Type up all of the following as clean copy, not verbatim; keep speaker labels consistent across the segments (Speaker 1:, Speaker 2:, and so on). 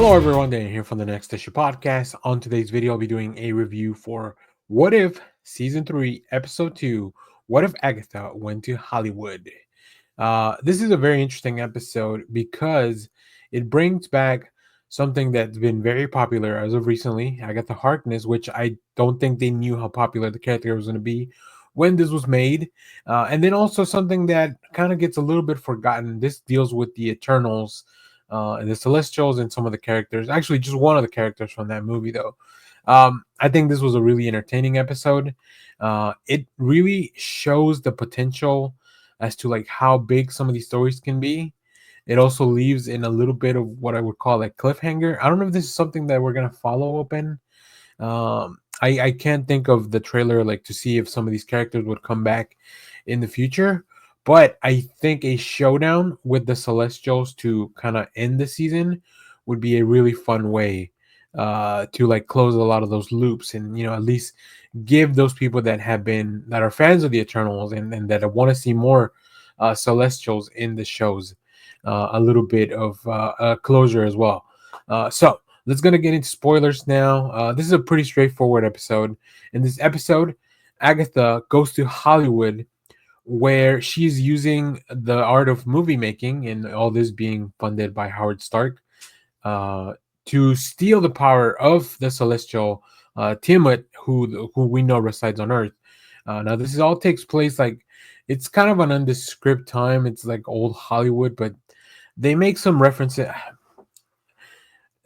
Speaker 1: Hello everyone, Dan here from the Next Issue Podcast. On today's video, I'll be doing a review for What If Season 3, Episode 2, What If Agatha Went to Hollywood? This is a very interesting episode because it brings back something that's been very popular as of recently, Agatha Harkness, which I don't think they knew how popular the character was going to be when this was made. And then also something that kind of gets a little bit forgotten. This deals with the Eternals and the Celestials and some of the characters. Actually, just one of the characters from that movie, though. I think this was a really entertaining episode. It really shows the potential as to like how big some of these stories can be. It also leaves in a little bit of what I would call like cliffhanger. I don't know if this is something that we're gonna follow up in. I can't think of the trailer like to see if some of these characters would come back in the future. But I think a showdown with the Celestials to kind of end the season would be a really fun way to like close a lot of those loops and at least give those people that are fans of the Eternals and that want to see more Celestials in the shows a little bit of closure as well. So let's gonna get into spoilers now. This is a pretty straightforward episode. In this episode, Agatha goes to Hollywood where she's using the art of movie making and all this being funded by Howard Stark uh, to steal the power of the celestial Tiamat, who we know resides on Earth. Now, this is all takes place like it's kind of an nondescript time. It's like old Hollywood, but they make some references.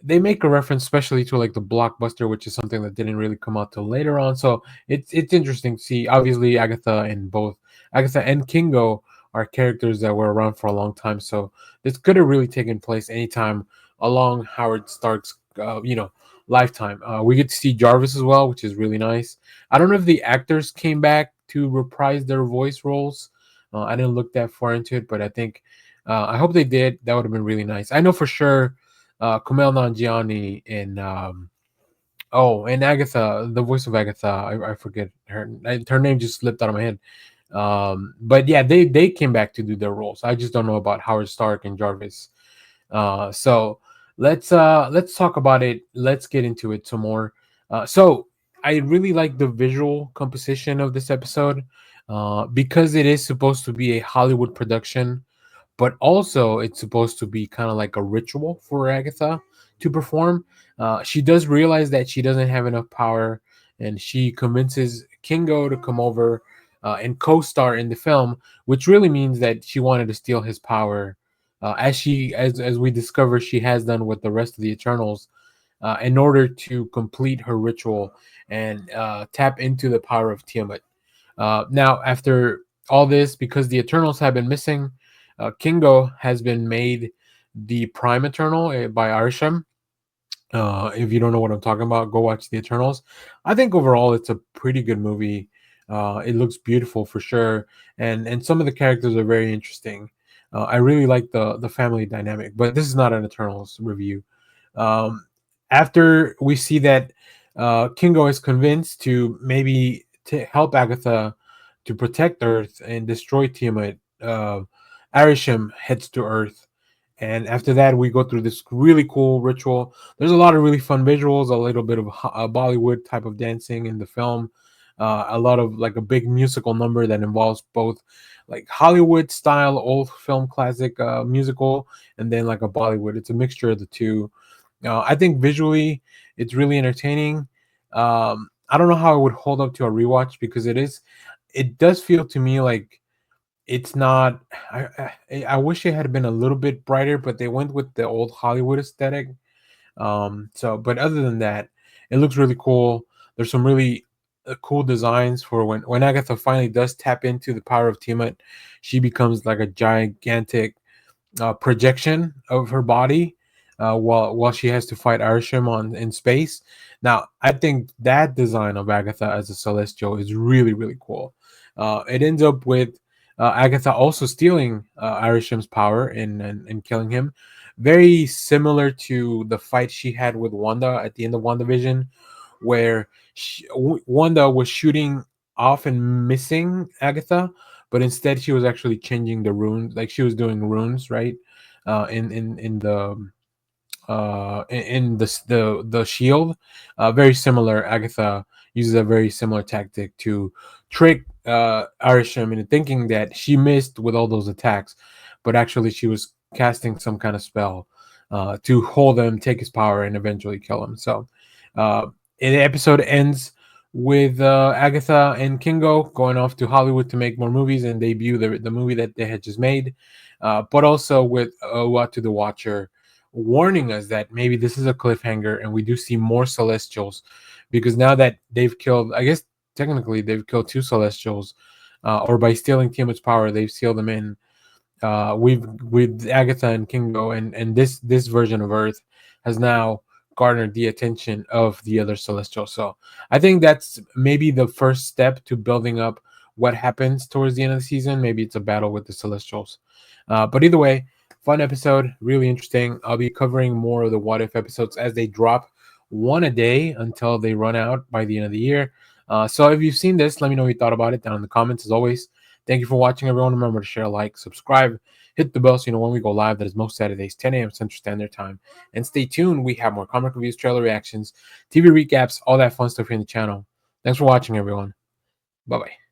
Speaker 1: They make a reference, especially to like the blockbuster, which is something that didn't really come out till later on. So it's interesting to see. Obviously, Agatha and Kingo are characters that were around for a long time. So this could have really taken place anytime along Howard Stark's lifetime. We get to see Jarvis as well, which is really nice. I don't know if the actors came back to reprise their voice roles. I didn't look that far into it, but I hope they did. That would have been really nice. I know for sure Kumail Nanjiani and Agatha, the voice of Agatha. I forget her name just slipped out of my head. But yeah, they came back to do their roles. I just don't know about Howard Stark and Jarvis. So let's talk about it. Let's get into it some more. So I really like the visual composition of this episode because it is supposed to be a Hollywood production, but also it's supposed to be kind of like a ritual for Agatha to perform. She does realize that she doesn't have enough power, and she convinces Kingo to come over and co-star in the film, which really means that she wanted to steal his power, as we discover she has done with the rest of the Eternals, in order to complete her ritual and tap into the power of Tiamat. Now, after all this, because the Eternals have been missing, Kingo has been made the Prime Eternal by Arsham. If you don't know what I'm talking about, go watch the Eternals. I think overall it's a pretty good movie. It looks beautiful for sure, and some of the characters are very interesting. I really like the family dynamic, but this is not an Eternals review. Um, After we see that Kingo is convinced to maybe to help Agatha to protect Earth and destroy Tiamat, Arisham heads to Earth. And after that, we go through this really cool ritual. There's a lot of really fun visuals, a little bit of Bollywood type of dancing in the film, a lot of like a big musical number that involves both like Hollywood style old film classic musical and then like a Bollywood. It's a mixture of the two. I think visually it's really entertaining. I don't know how it would hold up to a rewatch because it does feel to me like it's not. I wish it had been a little bit brighter, but they went with the old Hollywood aesthetic. But other than that, it looks really cool. There's some really cool designs for when Agatha finally does tap into the power of Tiamat. She becomes like a gigantic projection of her body while she has to fight Arsham on in space. Now, I think that design of Agatha as a Celestial is really really cool. It ends up with Agatha also stealing Arisham's power and killing him. Very similar to the fight she had with Wanda at the end of WandaVision, where Wanda was shooting off and missing Agatha, but instead she was actually changing the runes, like she was doing runes, right? In the in the shield. Very similar. Agatha uses a very similar tactic to trick Arisham into thinking that she missed with all those attacks, but actually she was casting some kind of spell to hold him, take his power, and eventually kill him. So uh, the episode ends with Agatha and Kingo going off to Hollywood to make more movies and debut the movie that they had just made, but also with Uatu the Watcher warning us that maybe this is a cliffhanger and we do see more Celestials, because now that they've killed, I guess technically they've killed two Celestials, or by stealing Tiamat's power, they've sealed them in. We've with Agatha and Kingo, and this version of Earth has now garnered the attention of the other Celestial. So I think that's maybe the first step to building up what happens towards the end of the season. Maybe it's a battle with the Celestials, but either way, fun episode, really interesting. I'll be covering more of the What If episodes as they drop, one a day until they run out by the end of the year. So if you've seen this, let me know what you thought about it down in the comments. As always, thank you for watching, everyone. Remember to share, like, subscribe, hit the bell so you know when we go live. That is most Saturdays, 10 a.m. Central Standard Time. And stay tuned. We have more comic reviews, trailer reactions, TV recaps, all that fun stuff here in the channel. Thanks for watching, everyone. Bye-bye.